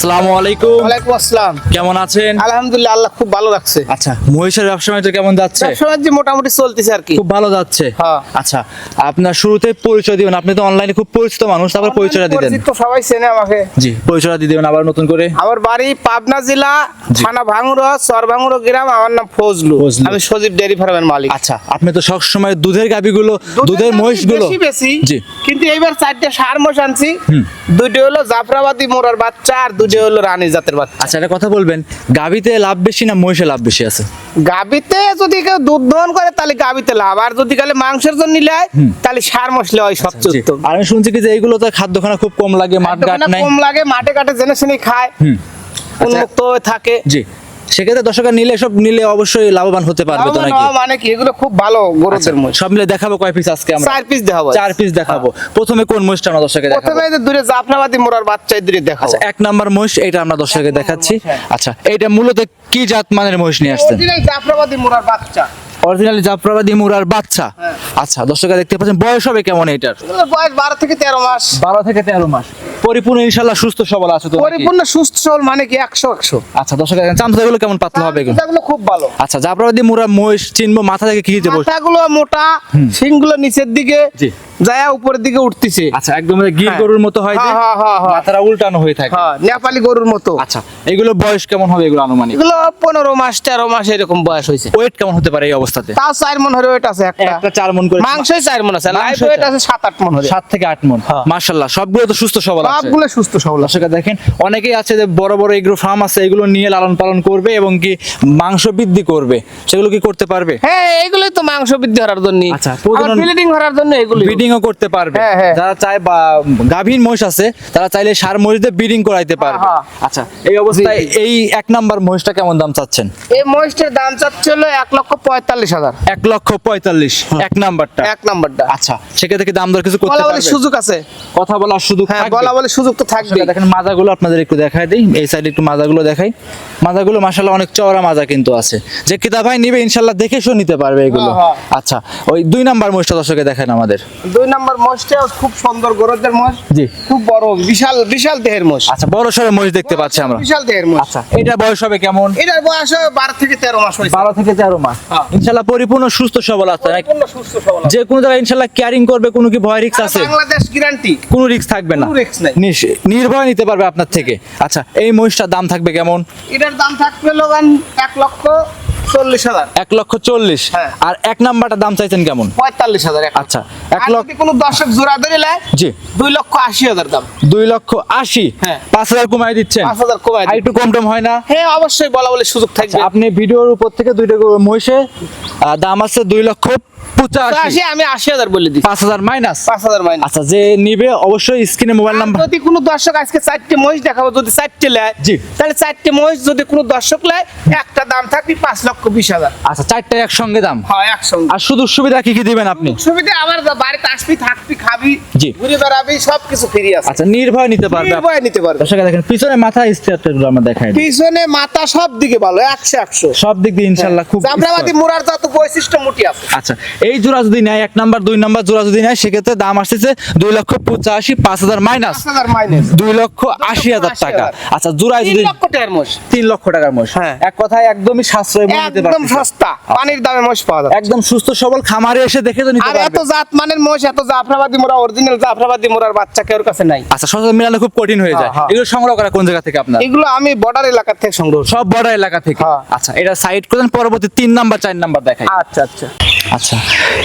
আসসালামু আলাইকুম। ওয়ালাইকুম আসসালাম। কেমন আছেন? আলহামদুলিল্লাহ, আল্লাহ খুব ভালো রাখছে। আচ্ছা, মহিষের ব্যবসা বাণিজ্য কেমন যাচ্ছে? ব্যবসা বাণিজ্য মোটামুটি চলতেছে আর কি। খুব ভালো যাচ্ছে। হ্যাঁ। আচ্ছা, আপনার শুরুতে পরিচয় দিবেন। আপনি তো অনলাইনে খুব পরিচিত মানুষ, তারপর পরিচয়টা দিবেন। পরিচিত, সবাই চেনে আমাকে। জি, পরিচয়টা দিয়ে দিবেন আবার নতুন করে। আমার বাড়ি পাবনা জেলা, জি। থানা ভাঙ্গুরা, চর ভাঙ্গুরা গ্রাম। আমার নাম ফজলু। ফজলু। আমি সজীব ডেয়ারি ফার্মের মালিক। আচ্ছা, আপনি তো সব সময় দুধের গাভীগুলো, দুধের মহিষগুলো বেশি বেশি। জি। কিন্তু এইবার 4টে ষাঁড় মোষ আনছি। দুইটা হলো জাফরাবাদী মোরার বাচ্চা আর দুইটা হলো রানী জাতের বাচ্চা। আচ্ছা, একটা কথা বলবেন, গাভীতে লাভ বেশি না মহিষে লাভ বেশি আছে? গাবিতে যদি কেউ দুধ দহন করে তাহলে গাবিতে লাভ, আর যদি কালে মাংসের জন্য নিলে তাহলে সার মশলা হয় সবচেয়ে জি। উত্তম। আর আমি শুনছি কি যে এইগুলো তো খাদ্যখানা খুব কম লাগে, মাঠ ঘাট দোকানে নাই। কম লাগে, মাঠে ঘাটে জেনে শুনে খায়, উন্মুক্ত হয়ে থাকে। জি, সেক্ষেত্রে দর্শকরা নিলে সব নিলে অবশ্যই লাভবান হতে পারবে তো নাকি? মানে কি, এগুলো খুব ভালো গরুদের মহিষ। সব মিলে দেখাবো কয় পিস আজকে আমরা? 4 পিস দেখাবো। 4 পিস দেখাবো। প্রথমে কোন মহিষটা আমরা দর্শককে দেখাবো? প্রথমে যে দূরে জাফরাবাদী মোরার বাচ্চা এই দূরে দেখাবো। আচ্ছা, 1 নাম্বার মহিষ এটা আমরা দর্শককে নম্বর দেখাচ্ছি। মহিষ, হ্যাঁ। আচ্ছা, এটা মূলত কি জাত মানের মহিষ নিয়ে আসছেন? অরিজিনাল জাফরাবাদী মোরার বাচ্চা। অরিজিনালি জাফরাবাদী মুরার বাচ্চা। হ্যাঁ। আচ্ছা, দর্শকরা দেখতে পাচ্ছেন, বয়স হবে কেমন এটার? এগুলোর বয়স 12 থেকে 13 মাস। 12 থেকে 13 মাস। পরিপূর্ণ ইনশাআল্লাহ সুস্থ সবল আছে তো নাকি? পরিপূর্ণ সুস্থ সবল, মানে কি 100। আচ্ছা, দর্শকরা দেখেন চামচাগুলো কেমন পাতলা হবে এগুলো? এগুলো খুব ভালো। আচ্ছা, জাফরাবাদী মুরার মহিষ চিনবো মাথা থেকে কি দেবো? মাথাগুলো মোটা, শিংগুলো নিচের দিকে জি। যায় উপরের দিকে উঠতেছে। আচ্ছা, একদম গির হ্যাঁ। গরুর মতো হয় যে হ্যাঁ, হ্যাঁ, হ্যাঁ। মাথাটা উল্টানো হয়ে থাকে। হ্যাঁ, নেপালি গরুর মতো। আচ্ছা, এগুলো বয়স কেমন হবে এগুলো আনুমানিক? এগুলো 15 মাস 13 মাস এরকম বয়স হয়েছে। ওয়েট কেমন হতে পারে এই অবস্থাতে? তাও 4 মন হরে ওয়েট আছে একটা। একটা 4 মণ করে মাংসই 4 মন আছে, লাইভ মাংস ওয়েট চার। আছে 7-8 মন হরে। 7 থেকে 8 মণ। হ্যাঁ। মাশাআল্লাহ, সবগুলো তো সুস্থ সবল আছে। সবগুলো সুস্থ সবল আছে। দর্শকরা দেখেন, অনেকেই আছে যে বড় বড় এগ্রো ফার্ম আছে, এগুলো নিয়ে লালন পালন করবে এবং কি মাংস বৃদ্ধি করবে, সেগুলো কি করতে পারবে? হ্যাঁ, এইগুলোই তো মাংস বৃদ্ধি করার জন্য। আচ্ছা, ব্রিডিং করার জন্য এগুলো। ব্রিডিংও করতে পারবে। হ্যাঁ, হ্যাঁ। যারা চায় বা গাভীর মহিষ আছে তারা চাইলে ষাঁড় মহিষ দিয়ে ব্রিডিং করাইতে পারবে। হ্যাঁ। আচ্ছা, এই অবস্থায় এই 1 নাম্বার মহিষটা কেমন দাম চাচ্ছেন? এই মহিষটার দাম চাচ্ছিল 1,45,000। 1,45,000 1 নাম্বারটা। 1 নাম্বারটা। আচ্ছা, সেক্ষেত্রে কি দাম দর কিছু করতে বলা বলে পারবে? সুযোগ আছে। কথা বলার সুযোগ হ্যাঁ, থাকবে? বলা বলে সুযোগ তো থাকবে। আসলে দেখেন মাজাগুলো আপনাদের একটু দেখাই দেই, এই সাইডে একটু মাজাগুলো দেখাই। মাজাগুলো মাশাআল্লাহ অনেক চওড়া মাজা কিন্তু আছে, যে কিতা ভাই নিবে ইনশাআল্লাহ দেখে শুনে নিতে পারবে এগুলো। হ্যাঁ। আচ্ছা, ওই 2 নাম্বার মহিষটা দর্শকে দেখেন আমাদের। 2 নাম্বার মহিষটা খুব সুন্দর গরুদের মহিষ। জি। খুব বড়, বিশাল বিশাল দেহের মহিষ। আচ্ছা, বড় সড়ো মহিষ দেখতে পাচ্ছি আমরা। বিশাল দেহের মহিষ। আচ্ছা, এটা বয়স হবে কেমন? এটার বয়স হবে 12 থেকে 13 মাস হয়েছে। 12 থেকে 13 মাস। হ্যাঁ। ইনশাআল্লাহ পরিপূর্ণ সুস্থ সবল আছে নাকি? সম্পূর্ণ সুস্থ সবল আছে। যে কোনো জায়গায় ইনশাআল্লাহ কেয়ারিং করবে, কোনো কি ভয় রিস্ক আছে? বাংলাদেশ গ্যারান্টি। কোনো রিস্ক থাকবে না, কোনো risk নাই। নির্ভয় নিতে পারবে আপনার থেকে। আচ্ছা, এই মহিষটার দাম থাকবে কেমন? এটার দাম থাকবে লোগান 1,40,000। 1,40,000। হ্যাঁ। আর 1 নাম্বারটার দাম চাইছেন কেমন? 45,000। আচ্ছা, 1 আর লক্ষ। যদি কোনো দর্শক জোড়া ধরে নেয়, জি। 2,80,000 দাম। 2,80,000। হ্যাঁ। 5,000 কমাই দিচ্ছেন? 5,000 কমায় আর দিই। একটু কম টম হয় না? হ্যাঁ, অবশ্যই বলা বলে সুযোগ থাকবে। আপনি ভিডিওর উপর থেকে দুইটা মহিষে দাম আছে 2,85,000। আমি 80,000 বলে দিই। 5,000 মাইনাস। 5,000 মাইনাস। আচ্ছা, যে নিবে অবশ্যই স্ক্রিনে মোবাইল নাম্বার। যদি কোনো দর্শক আজকে 4টে মহিষ দেখাবো, যদি 4টে নেয়, জি। তাহলে 4টে মহিষ যদি কোনো দর্শক নেয়, একটা দাম থাকবে 5,20,000। আচ্ছা, 4টা একসঙ্গে দাম। হ্যাঁ, একসঙ্গে। আর সুযোগ সুবিধা কি কি দিবেন আপনি? সুবিধা আমার বাড়িতে আসবি, থাকবি, খাবি, জি। ঘুরে বেড়াবি, সবকিছু ফ্রি আছে। আচ্ছা, নির্ভয় নিতে পারবে। নির্ভয় নিতে পারবে। দর্শক দেখেন পিছনে মাথা স্ট্রাকচারগুলো আমরা দেখাই দিই। পিছনে মাথা সব দিকে ভালো, 100। সব দিক দিয়ে ইনশাআল্লাহ খুব জাফরাবাদী মুরার যত বৈশিষ্ট্য মুটি আছে। আচ্ছা, এই জোড়া যদি নেয় 1 নাম্বার 2 নাম্বার জোড়া যদি নেয়, সেক্ষেত্রে দাম আসতেছে 2,85,000, 5,000 মাইনাস 5,000 মাইনাস 2,80,000 টাকা। আচ্ছা, জোড়ায় 3 যদি লক্ষ টাকার মোষ। 3 লক্ষ টাকার মহিষ। হ্যাঁ। এক কথায় একদমই সাশ্রয় মূল্যে নিতে একদম পারতেছে। সস্তা, পানির দামে মোষ পাওয়া যায়। একদম সুস্থ সবল খামারে এসে দেখে তো নিতে আর এত পারবে। জাত মানের মোষ, এত জাফরাবাদী মোরা, অরিজিনাল জাফরাবাদী মোরার বাচ্চা কেউর কাছে নাই। আচ্ছা, সচরাচর মিলানো খুব কঠিন হয়ে যায়। হ্যাঁ। এগুলো সংগ্রহ করা কোন জায়গা থেকে আপনার? এগুলো আমি বর্ডার এলাকা থেকে সংগ্রহ করি। সব বড় এলাকা থেকে। হ্যাঁ। আচ্ছা, এটা সাইড করেন, পরবর্তী 3 নাম্বার 4 নাম্বার দেখাই। আচ্ছা আচ্ছা। আচ্ছা,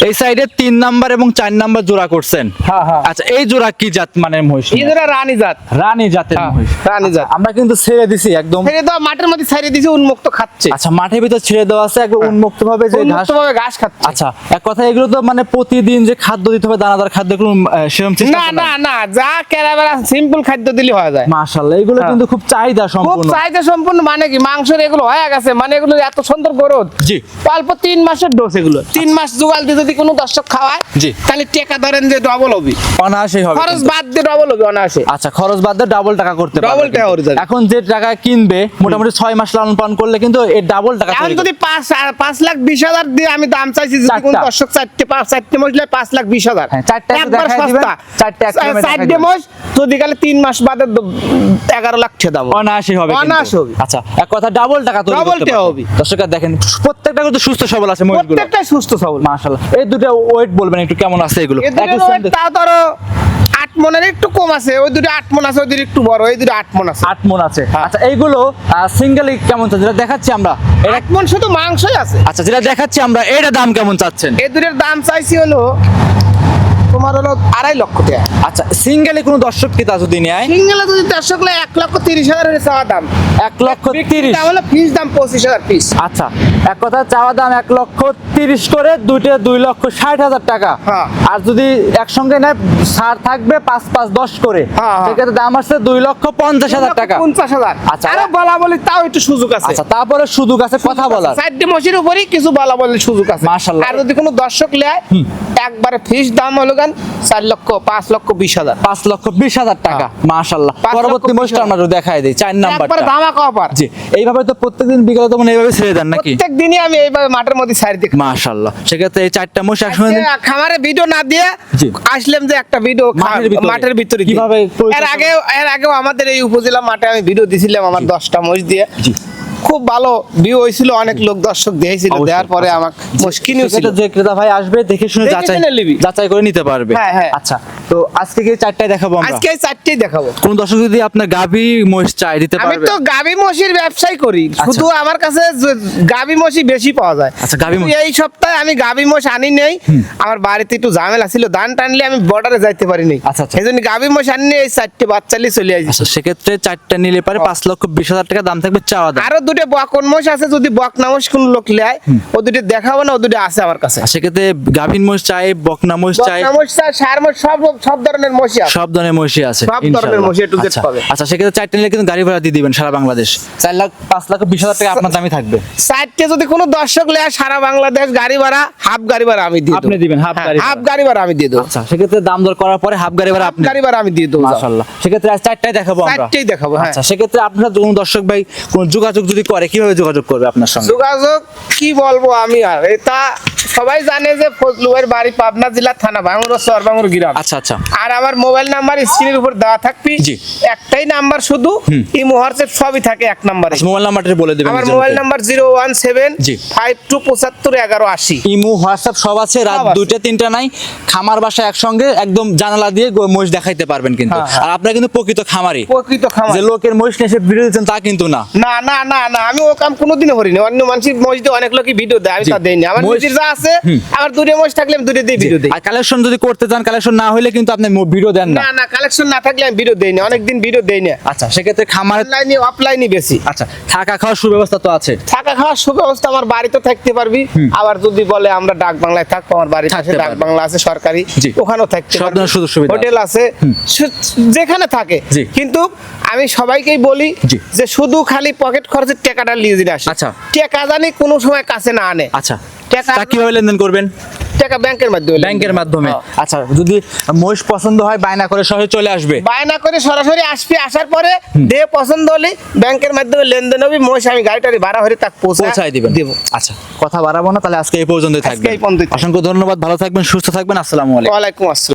এই সাইডে 3 নাম্বার এবং 4 নাম্বার জোড়া করছেন। হ্যাঁ, হ্যাঁ। আচ্ছা, এই জোড়া কি জাত মানের মহিষ? এরা রানী জাত। রানী জাতের হ্যাঁ, মহিষ। রানী জাত। আমরা কিন্তু ছেড়ে দিছি একদম। ছেড়ে দাও, মাঠের মধ্যে ছেড়ে দিয়েছি, উন্মুক্ত খাচ্ছে। আচ্ছা, মাঠের ভিতর ছেড়ে দেওয়া আছে একদম উন্মুক্ত ভাবে যে ঘাস। উন্মুক্তভাবে ঘাস খাচ্ছে। আচ্ছা, এক কথা এগুলো তো মানে প্রতিদিন যে খাদ্য দিতে হবে, দানাদার খাদ্য, এগুলো সেরকম চেষ্টা না করেন? না না, যা কেরাবেলা সিম্পল খাদ্য দিলে হয়ে যায়। মাশাআল্লাহ, এগুলো হ্যাঁ। কিন্তু খুব চাহিদা খুব সম্পূর্ণ। চাহিদা সম্পূর্ণ, মানে কি মাংসের এগুলো হয়ে গেছে, মানে এগুলো এত সুন্দর গরুদ। জি। অল্প 3 মাসের ডোজ, এগুলো 3 মাস জোগাল দিয়ে যদি কোনো দর্শক খাওয়ায় জি। তাহলে টাকা ধরেন যে ডবল হবে, অনায়াসেই হবে খরচ কিন্তু। বাদ দিয়ে ডবল হবে অনায়াসে। আচ্ছা, খরচ বাদ দিয়ে ডাবল টাকা করতে পারবে Double টাকা কিন্তু। করে যাবে। এখন যে টাকা কিনবে মোটামুটি 6 মাস লালন পালন করলে কিন্তু এর ডাবল টাকা এখন তৈরি যদি 5,20,000 দিয়ে আমি দাম চাইছি, যদি কোন চারটা। দর্শক চারটে মহিলা 5,20,000, হ্যাঁ, চারটা একটু একবার দেখায় দিবেন, সস্তা। চারটা একদমই দেখায় চারটে দিবেন। মাস যদি গেলে 3 মাস বাদে 11 লাখ টাকা দাম। অনায়াসই হবে কিন্তু। অনায়াসই হবে। আচ্ছা, এক কথা ডাবল টাকা তৈরি Double করতে টাকা পারবে। হবে। দর্শকরা দেখেন প্রত্যেকটা কিন্তু সুস্থ সবল আছে মহিষগুলো। প্রত্যেকটাই সুস্থ সবল। মাশাআল্লাহ। এই দুটো ওয়েট বলবেন একটু কেমন আছে এগুলো? এদের একই weight সঙ্গে- তা ধরো 8 মনের একটু কম আছে, ওই দুটো 8 মন আছে, ওই দুটো একটু বড়, এই দুটো 8 মন আছে। 8 মণ আছে। আচ্ছা, এইগুলো সিঙ্গেলি কেমন চাচ্ছেন? যেটা দেখাচ্ছি আমরা এটা, 8 মন শুধু মাংসই আছে। আচ্ছা যেটা দেখাচ্ছি আমরা এটা দাম কেমন চাচ্ছেন? এই দুটোর দাম চাইছি হলো তোমার হলো 2.5 লক্ষ টাকা। আচ্ছা, সিঙ্গেলি কোনো দর্শক কি তা যদি নেয় সিঙ্গেলে যদি দর্শক লে 1,30,000 এর চাওয়া দাম, 1,30,000। দাম হলো ফিস দাম 25,000 পিস। আচ্ছা, এক কথা চাওয়া দাম 1,30,000 করে, দুইটা 2,60,000 টাকা। হ্যাঁ। আর যদি একসঙ্গে নেয় ছাড় থাকবে 5-5-10 করে, হ্যাঁ, হ্যাঁ। সেক্ষেত্রে দাম আসছে 2,50,000 টাকা। 50,000। আচ্ছা। আরো বলা বলি তাও একটু সুযোগ আছে। আচ্ছা, তারপরে সুযোগ আছে কথা বলার। চারটে মসির উপরেই কিছু বলা বলি সুযোগ আছে। মাশাআল্লাহ। আর যদি কোনো দর্শক নেয় একবারে ফিস দাম হলো গান 4 লক্ষ 5,20,000। 5,20,000 টাকা। মাশাআল্লাহ। 5,20,000 পরবর্তী মোষটা আমরা একটু দেখাই দিই, 4 একবারে নাম্বারটা। ধামাকা অফার। জি, এইভাবে তো প্রত্যেকদিন বিকেলে তো মানে এইভাবে ছেড়ে দেন নাকি? প্রত্যেক দিনই আমি এইভাবে মাঠের মধ্যে ছাড়ি দিই। মাশাআল্লাহ। সেক্ষেত্রে এই 4টা মোষ একসঙ্গে আজকে খামারে ভিডিও না দিয়ে জি। আসলাম যে একটা ভিডিও মাঠের ভিতরে দিই। কিভাবে এর আগেও আমাদের এই উপজেলা মাঠে আমি ভিডিও দিছিলাম আমার 10টা মোষ দিয়ে। জি। খুব ভালো ভিউ হয়েছিল, অনেক লোক দর্শক দেখেছিল, অবশ্যই। দেওয়ার পরে আচ্ছা। আমাকে মোষ কিনেছিল। সেক্ষেত্রে যে ক্রেতা ভাই আসবে দেখে শুনে দেখে শুনে নিবি। যাচাই করে নিতে পারবে। হ্যাঁ, হ্যাঁ। আচ্ছা, তো আজকে কি 4টাই দেখাবো আমরা? আজকে এই 4টেই দেখাবো। কোন দর্শক যদি আপনার গাভী মহিষ চাই দিতে আমি পারবে? তো গাবি মসির ব্যবসাই করি, শুধু আমার কাছে গাবি মসি বেশি পাওয়া যায়। আচ্ছা, গাভী কিন্তু মহিষ। এই সপ্তাহে আমি গাবি মোষ আনি নেই, আমার বাড়িতে একটু ঝামেলা ছিল, ধান টানলে আমি বর্ডারে যাইতে পারিনি। আচ্ছা, আচ্ছা। এই জন্য গাবি মোষ আনি নেই, এই 4টে বাচ্চা নিয়ে চলে আসি। আচ্ছা, সেক্ষেত্রে 4টা নিলে পারে 5,20,000 টাকা দাম থাকবে চাওয়া দাম। আরো দুটো বকন মোষ আছে, যদি বকনা মোষ কোন লোক নেয় ও দুটো দেখাবো না, ও দুটো আছে আমার কাছে। আর সেক্ষেত্রে গাভীর মহিষ চাই, বকনা মহিষ চাই, বকনা মোষ চাই, ষাঁড় মোষ, সব ধরনের মোষই আছে। সব ধরনের মহিষই আছে সব ধরনের ইনশাআল্লাহ। মহিষ A to Z আচ্ছা, পাবে। আচ্ছা, সেক্ষেত্রে 4টা নিলে কিন্তু গাড়ি ভাড়া দিয়ে দিবেন সারা বাংলাদেশ। 5,20,000 টাকা আপনার দামই থাকবে। 4টে যদি কোনো দর্শক নেয় সারা বাংলাদেশ গাড়ি ভাড়া, হাফ গাড়ি ভাড়া আমি দিয়ে দেবো। আপনি দিবেন half গাড়ি ভাড়া। হাফ গাড়ি ভাড়া আমি দিয়ে দেবো। আচ্ছা, সেক্ষেত্রে দাম দর করার পরে হাফ গাড়ি ভাড়া আপনি। গাড়ি ভাড়া আমি দিয়ে দেবো। মাশাআল্লাহ। সেক্ষেত্রে আজ 4টাই দেখাবো আমরা। 4টেই দেখাবো, হ্যাঁ। আচ্ছা, সেক্ষেত্রে আপনার কোন দর্শক ভাই কোন যোগাযোগ যদি করে কিভাবে যোগাযোগ করবে আপনার সঙ্গে? যোগাযোগ কি বলবো আমি, আর এটা সবাই জানে যে ফজলু ভাইয়ের বাড়ি পাবনা জেলা, থানা ভাঙুরা, চরভাঙুর গ্রাম। আচ্ছা, আচ্ছা। আর আমার মোবাইল নাম্বার স্ক্রিনের উপর দেওয়া থাকবে। জি। একটাই নাম্বার শুধু, এই হোয়াটসঅ্যাপ সবই থাকে এক নাম্বারে। আচ্ছা, মোবাইল নাম্বারটা বলে দিবেন। আমার নিজের মোবাইল মতো। নাম্বার জি। 01752751180। ইমো, হোয়াটসঅ্যাপ সব আছে, রাত সব আছে। 2টা-3টা নাই। খামার বাসা একসঙ্গে একদম জানালা দিয়ে মহিষ দেখাইতে পারবেন কিন্তু। হ্যাঁ, হ্যাঁ। আর আপনারা কিন্তু প্রকৃত খামারি, প্রকৃত খামার। যে লোকের মহিষ নিয়ে এসে ভিডিও দিচ্ছেন তা কিন্তু না। না না না না, আমি ও কাম কোনোদিনও করিনি। অন্য মানুষের মসজিদে অনেক লোকই ভিডিও দেয়, আমি জি। তা দেইনি। আমার মহিষ- নিজের যা আছে, আমার দুটো মহিষ থাকলে আমি দুটো দিয়ে ভিডিও দিই। আর কালেকশন যদি করতে চান, কালেকশন না হলে কিন্তু আপনি ভিডিও দেন না। না না, কালেকশন না থাকলে আমি ভিডিও দেইনি, অনেকদিন ভিডিও দেই না। আচ্ছা, সেক্ষেত্রে খামারে অনলাইনে অফলাইনে বেশি। আচ্ছা, থাকা খাওয়ার সুব্যবস্থা তো আছে। থাকা খাওয়ার সুব্যবস্থা আমার বাড়িতে থাকতে পারবি, আবার যদি বলে আমরা ডাক বাংলায় থাকবো, আমার বাড়ির পাশে থাকতে ডাক পারবে। বাংলা আছে সরকারি, জি। ওখানেও থাকতে সব পারবি। ধরনের সুযোগ সুবিধা হোটেল আছে, যেখানে থাকে। জি। কিন্তু আমি সবাইকেই বলি জি। যে শুধু খালি পকেট খরচের টাকাটা নিয়ে দিন আসে। আচ্ছা। টাকা জানি কোনো সময় কাছে না আনে। আচ্ছা, টাকা তা কিভাবে লেনদেন করবেন? টাকা ব্যাংকের মাধ্যমে। ব্যাংকের মাধ্যমে। হ্যাঁ। আচ্ছা, যদি মহিষ পছন্দ হয় বায়না করে সরাসরি চলে আসবে। বায়না করে সরাসরি আসবি, আসার পরে দেহ পছন্দ হলে ব্যাংকের মাধ্যমে লেনদেন হবে, মহিষ আমি গাড়িটারি ভাড়া হয়ে তাকে পৌঁছায় দিবেন। দেবো। আচ্ছা, কথা বাড়াবো না, তাহলে আজকে এই পর্যন্তই থাকবে। এই পর্যন্তই থাকবে। অসংখ্য ধন্যবাদ, ভালো থাকবেন, সুস্থ থাকবেন। আসসালামু আলাইকুম। ওয়ালাইকুম আসসালাম।